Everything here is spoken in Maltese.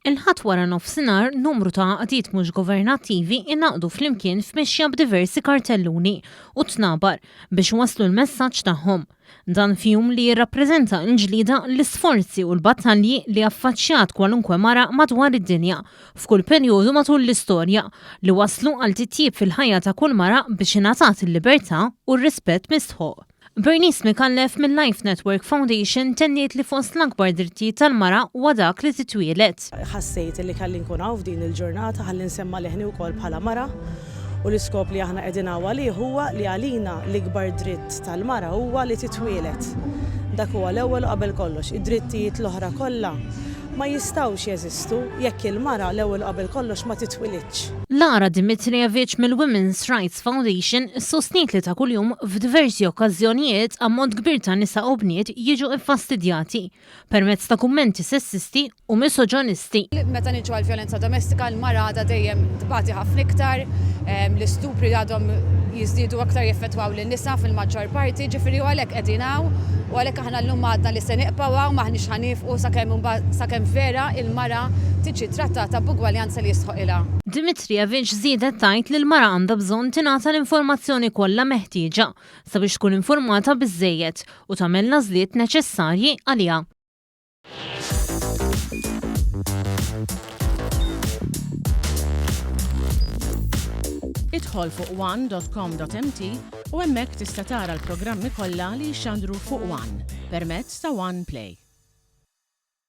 Il-ħadd wara nofsinhar numru ta' qadiet mhux governattivi innaqdu flimkien f'mixja b'diversi kartelluni u tnabar biex waslu l-messaġġ tagħhom. Dan fjum li jirrappreżenta l-ġlida l-isforzi u l-battalji li affaċċjat kwalunkwe mara madwar id-dinja f'kull perjodu matul l-istorja li waslu għal titjib fil-ħajja ta' kull mara biex ingħatat il-libertà u r-rispett misħuq. Bernice Mikallef mill-Life Network Foundation tenniet li fost l-akbar drittijiet tal-mara huwa dak li titwielet. Ħassejt li kalli nkun hawn f'din il-ġurnata ħalli nsemma leħni wkoll bħala mara u l-iskop li aħna qegħdin għalih huwa li għalina l-ikbar dritt tal-mara huwa li titwielet. Dak huwa l-ewwel qabel kollox, id-drittijiet l-oħra kollha ma jistgħux jeżistu jekk il-mara l-ewwel qabel kollox ma titwilitx. Lara Dimitrijevic mill-Women's Rights Foundation sostniet li ta' kuljum f'diversi okkażjonijiet ammont kbir ta' nisa u bniet jiġu infastidjati permezz ta' kummenti sessisti u misoġonisti. Meta niġu għall-vjolenza domestika l-mara għadha dejjem tbagħti ħafna iktar, l-istupri għadhom jiżdiedu aktar jeffettwaw lin-nisa fil-maġġor parti, ġifieri għalhekk qegħdin hawn u għalhekk aħna llum għadna li se niqpgħu maħniex ħanifqu sakemm vera il-mara tiġi trattata b'ugwaljanza li jisħoq ilha. Dimitrijevic żiedet tgħid li l-mara għandha bżonn tingħata l-informazzjoni kollha meħtieġa sabiex tkun informata biżżejjed u tagħmel l-għażliet neċessarji għaliha. Idħol fuq one.com.mt u hemmhekk tista' tara l-programmi kollha li jxandru fuq One permezz ta' One Play.